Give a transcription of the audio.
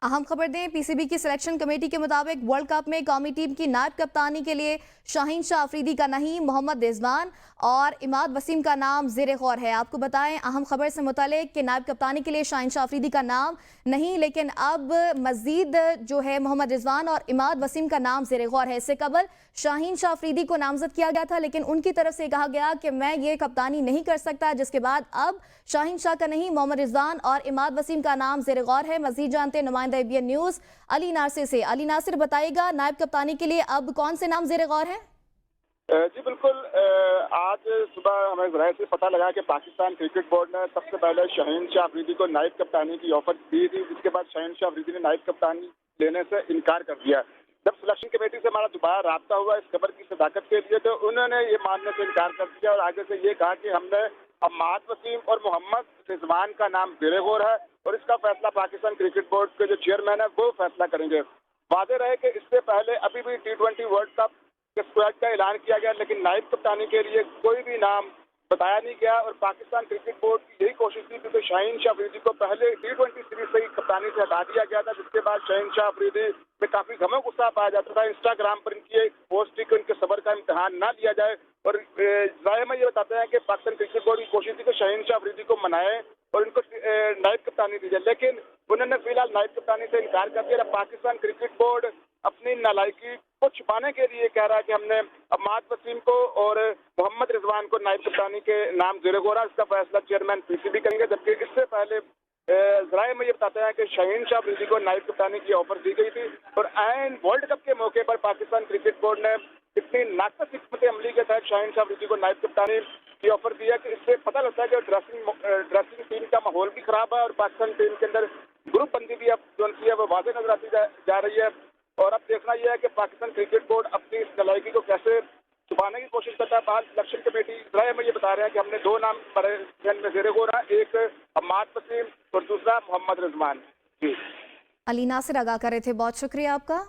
अहम खबर दें, पीसीबी की सिलेक्शन कमेटी के मुताबिक वर्ल्ड कप में कौमी टीम की नायब कप्तानी के लिए शाहीन शाह अफरीदी का नहीं, मोहम्मद रिजवान और इमाद वसीम का नाम ज़ेरे गौर है। आपको बताएं अहम खबर से मुतालिक कि नायब कप्तानी के लिए शाहीन शाह अफरीदी का नाम नहीं, लेकिन अब मजीद जो है मोहम्मद रिजवान और इमाद वसीम का नाम ज़ेरे गौर है। इससे कबल शाहीन शाह अफरीदी को नामजद किया गया था, लेकिन उनकी तरफ से कहा गया कि मैं ये कप्तानी नहीं कर सकता, जिसके बाद अब शाहीन शाह का नहीं, मोहम्मद रिजवान और इमाद वसीम का नाम ज़ेरे गौर है। मजीद जानते हैं नुमाइंदा एबीएन न्यूज़ अली नासिर से। अली नासिर, बताइएगा नायब कप्तानी के लिए अब कौन से नाम ज़ेरे गौर है? जी बिल्कुल। आज सुबह हमें ज़राए से पता लगा कि पाकिस्तान क्रिकेट बोर्ड ने सबसे पहले शाहीन शाह अफरीदी को नायब कप्तानी की ऑफर दी थी, जिसके बाद शाहीन शाह अफरीदी ने नायब कप्तानी लेने से इनकार कर दिया। जब सिलेक्शन कमेटी से हमारा दोबारा राब्ता हुआ इस खबर की सदाकत के लिए, तो उन्होंने ये मानने से इनकार कर दिया और आगे से ये कहा कि हमने इमाद वसीम और मोहम्मद रिजवान का नाम ज़ेरे गौर है और इसका फैसला पाकिस्तान क्रिकेट बोर्ड के जो चेयरमैन है वो फैसला करेंगे। वादे रहे कि इससे पहले अभी भी T20 वर्ल्ड कप के स्क्वाड का ऐलान किया गया, लेकिन नायब कप्तानी के लिए कोई भी नाम बताया नहीं गया और पाकिस्तान क्रिकेट बोर्ड की यही कोशिश थी क्योंकि शाहीन शाह अफरीदी को पहले T20 सीरीज से ही कप्तानी से हटा दिया गया था, जिसके बाद शाहीन शाह अफरीदी में काफी घमो गुस्सा पाया जाता था। इंस्टाग्राम पर इनकी एक पोस्ट थी कि उनके सबर का इम्तिहान ना लिया जाए और जाहिर में ये बताते हैं कि पाकिस्तान क्रिकेट बोर्ड की कोशिश थी कि शाहीन शाह अफरीदी को मनाए और इनको नायब कप्तानी दी जाए, लेकिन उन्होंने फिलहाल नायब कप्तानी से इनकार कर दिया। पाकिस्तान क्रिकेट बोर्ड अपनी नालायकी को छुपाने के लिए कह रहा है कि हमने इमाद वसीम को और मोहम्मद रिजवान को नायब कप्तानी के नाम ज़ेरे गौर है। इसका फैसला चेयरमैन पीसीबी करेंगे, जबकि इससे पहले ज़राए में ये बताते हैं कि शाहीन शाह अफरीदी को नायब कप्तानी की ऑफर दी गई थी और ऐन वर्ल्ड कप के मौके पर पाकिस्तान क्रिकेट बोर्ड ने इतनी नाकस हिकमत अमली के तहत शाहीन शाह अफरीदी को नायब कप्तानी की ऑफर दिया कि इससे पता लगता है कि ड्रेसिंग टीम का माहौल भी खराब है और पाकिस्तान टीम के अंदर ग्रुप बंदी भी अब जो है वो वाज़ेह नजर आती जा रही है। और अब देखना यह है कि पाकिस्तान क्रिकेट बोर्ड अपनी इस नालायकी को कैसे छुपाने की कोशिश करता है। बाहर सिलेक्शन कमेटी ज़राए में ये बता रहे हैं कि हमने दो नाम में ज़ेरे गौर है, एक इमाद वसीम और दूसरा मोहम्मद रिजवान। जी अली नासिर आगाह कर रहे थे, बहुत शुक्रिया आपका।